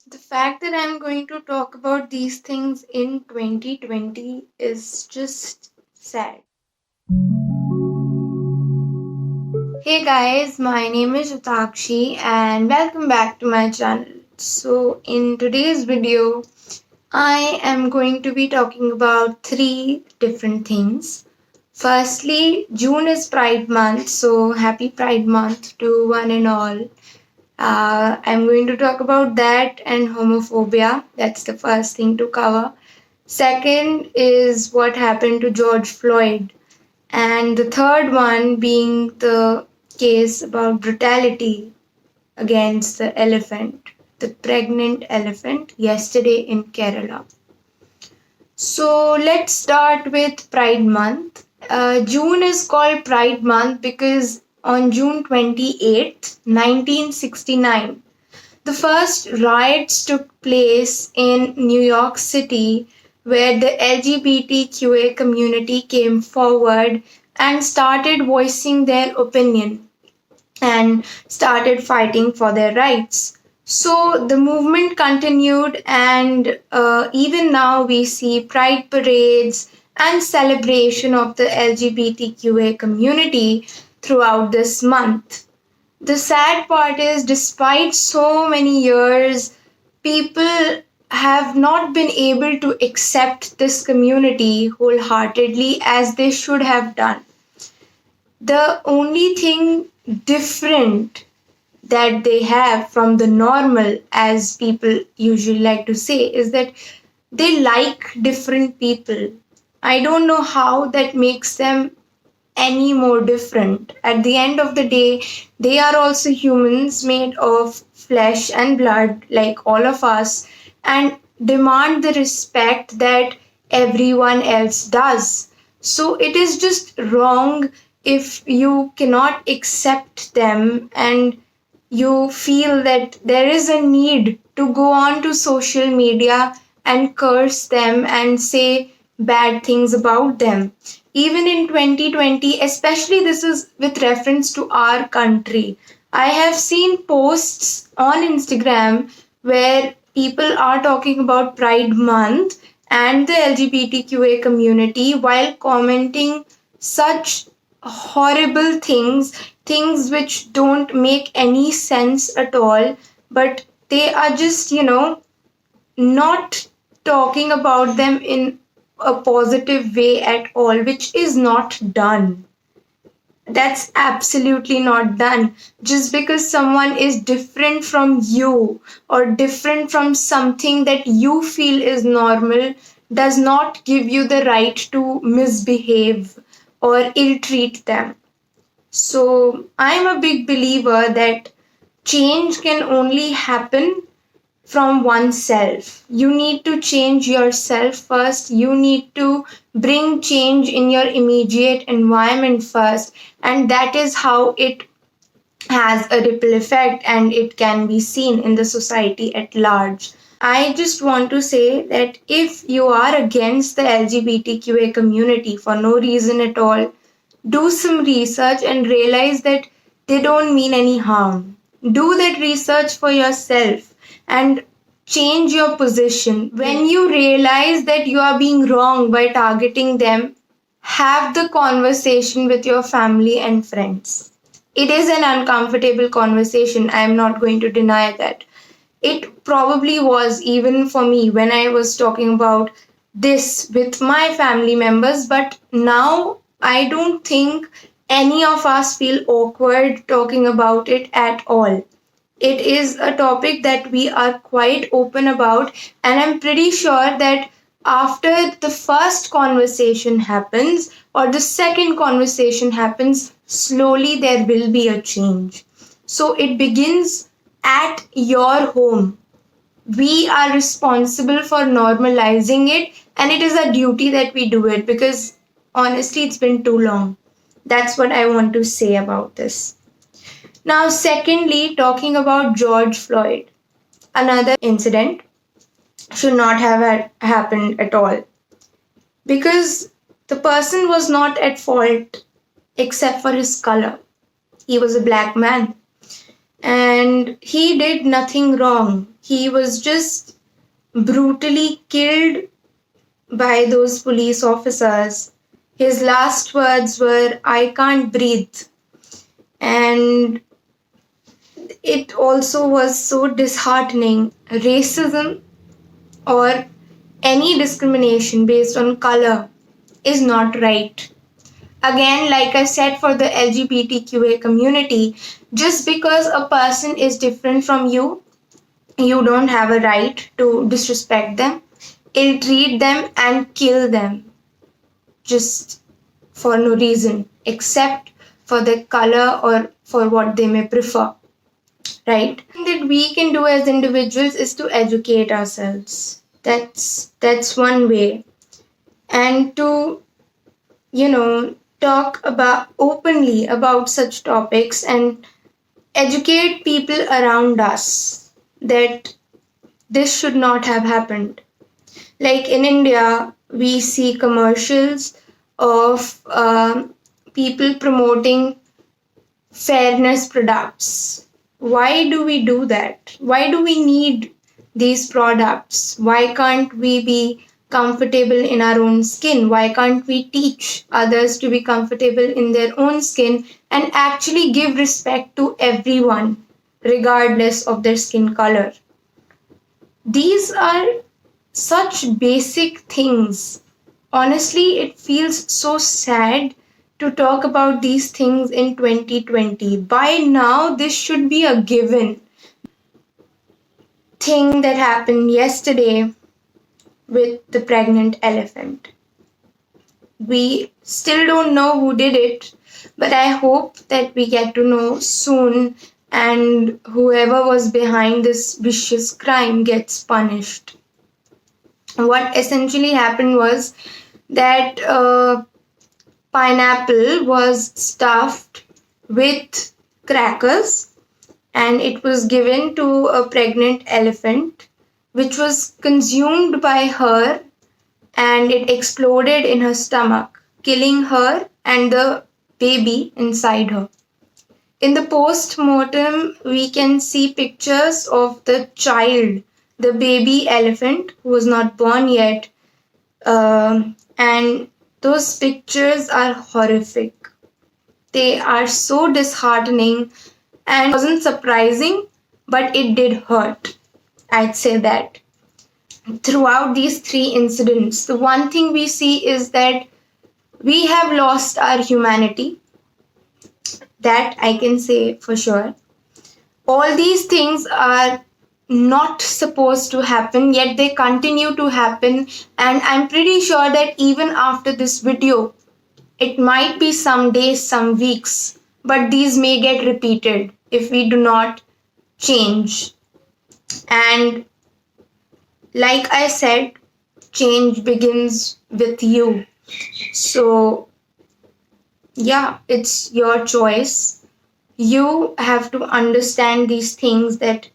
The fact that I'm going to talk about these things in 2020 is just sad. Hey guys, my name is Utakshi and welcome back to my channel. So, in today's video, I am going to be talking about three different things. Firstly, June is Pride Month, so happy Pride Month to one and all. I'm going to talk about that and homophobia. That's the first thing to cover. Second is what happened to George Floyd. And the third one being the case about brutality against the elephant, the pregnant elephant, yesterday in Kerala. So let's start with Pride Month. June is called Pride Month because on June 28th, 1969, the first riots took place in New York City where the LGBTQA community came forward and started voicing their opinion and started fighting for their rights. So the movement continued, and even now we see pride parades and celebration of the LGBTQA community throughout this month. The sad part is, despite so many years, people have not been able to accept this community wholeheartedly as they should have done. The only thing different that they have from the normal, as people usually like to say, is that they like different people. I don't know how that makes them any more different. At the end of the day, they are also humans made of flesh and blood, like all of us, and demand the respect that everyone else does. So it is just wrong if you cannot accept them and you feel that there is a need to go on to social media and curse them and say bad things about them. Even in 2020, especially this is with reference to our country, I have seen posts on Instagram where people are talking about Pride Month and the LGBTQA community while commenting such horrible things, things which don't make any sense at all, but they are just, not talking about them in a positive way at all, which is not done. That's absolutely not done. Just because someone is different from you or different from something that you feel is normal does not give you the right to misbehave or ill treat them. So, I'm a big believer that change can only happen from oneself. You need to change yourself first. You need to bring change in your immediate environment first. And that is how it has a ripple effect and it can be seen in the society at large. I just want to say that if you are against the LGBTQA community for no reason at all, do some research and realize that they don't mean any harm. Do that research for yourself and change your position. When you realize that you are being wrong by targeting them, have the conversation with your family and friends. It is an uncomfortable conversation. I am not going to deny that. It probably was even for me when I was talking about this with my family members, but now I don't think any of us feel awkward talking about it at all. It is a topic that we are quite open about, and I'm pretty sure that after the first conversation happens or the second conversation happens, slowly there will be a change. So it begins at your home. We are responsible for normalizing it, and it is a duty that we do it because honestly, it's been too long. That's what I want to say about this. Now, secondly, talking about George Floyd, another incident should not have happened at all because the person was not at fault except for his color. He was a black man. and he did nothing wrong. He was just brutally killed by those police officers. His last words were, "I can't breathe." And it also was so disheartening. Racism or any discrimination based on color is not right. Again, like I said, for the LGBTQA community, just because a person is different from you, you don't have a right to disrespect them, ill-treat them, and kill them just for no reason except for their color or for what they may prefer, right? That we can do as individuals is to educate ourselves. That's one way. And to, talk about openly about such topics and educate people around us that this should not have happened. Like in India, we see commercials of people promoting fairness products. Why do we do that? Why do we need these products? Why can't we be comfortable in our own skin? Why can't we teach others to be comfortable in their own skin and actually give respect to everyone, regardless of their skin color? These are such basic things. Honestly, it feels so sad to talk about these things in 2020. By now, this should be a given. Thing that happened yesterday with the pregnant elephant. We still don't know who did it, but I hope that we get to know soon and whoever was behind this vicious crime gets punished. What essentially happened was that pineapple was stuffed with crackers and it was given to a pregnant elephant, which was consumed by her, and it exploded in her stomach, killing her and the baby inside her. In the post mortem, we can see pictures of the child, the baby elephant who was not born yet, and those pictures are horrific. They are so disheartening, and it wasn't surprising, but it did hurt. I'd say that. Throughout these three incidents, the one thing we see is that we have lost our humanity. That I can say for sure. All these things are not supposed to happen, yet they continue to happen. And I'm pretty sure that even after this video, it might be some days, some weeks, but these may get repeated if we do not change. And like I said, change begins with you. So, yeah, it's your choice. You have to understand these things that,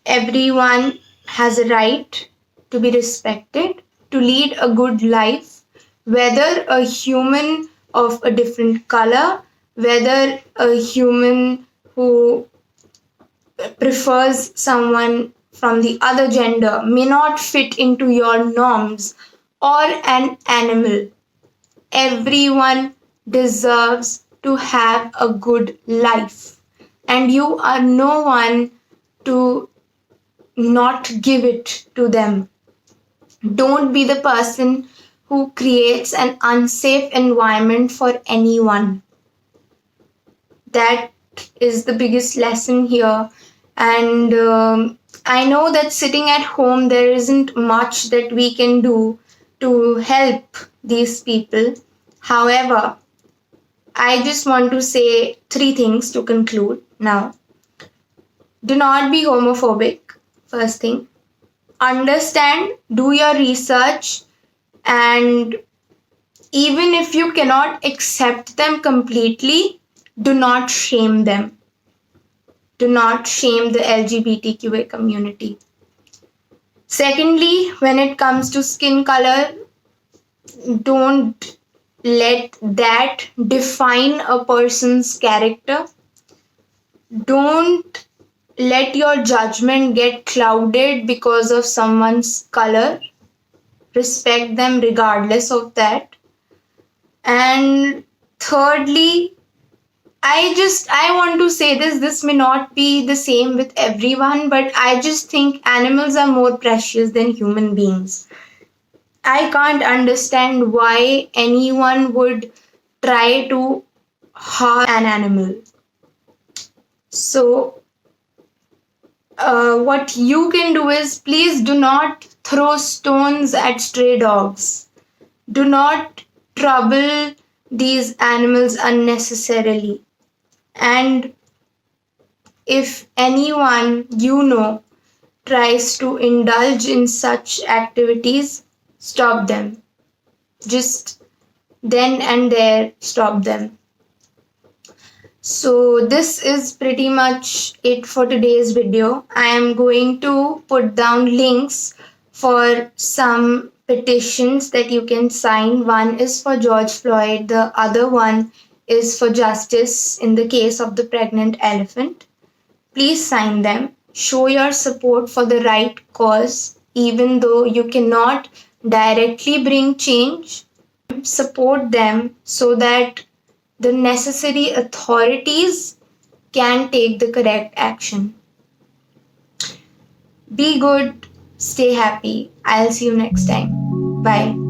everyone has a right to be respected, to lead a good life, whether a human of a different color, whether a human who prefers someone from the other gender may not fit into your norms, or an animal. Everyone deserves to have a good life, and you are no one to not give it to them. Don't be the person who creates an unsafe environment for anyone. That is the biggest lesson here. And I know that sitting at home, there isn't much that we can do to help these people. However, I just want to say three things to conclude now. Do not be homophobic, first thing. Understand, do your research, and even if you cannot accept them completely, do not shame them. Do not shame the LGBTQA community. Secondly, when it comes to skin color, don't let that define a person's character. Don't let your judgment get clouded because of someone's color. Respect them regardless of that. And thirdly, I want to say this may not be the same with everyone, but I just think animals are more precious than human beings. I can't understand why anyone would try to harm an animal. So, what you can do is please do not throw stones at stray dogs. Do not trouble these animals unnecessarily. And if anyone you know tries to indulge in such activities, stop them. Just then and there, stop them. So this is pretty much it for today's video. I am going to put down links for some petitions that you can sign. One is for George Floyd, the other one is for justice in the case of the pregnant elephant. Please sign them. Show your support for the right cause, even though you cannot directly bring change. Support them so that the necessary authorities can take the correct action. Be good, stay happy. I'll see you next time. Bye.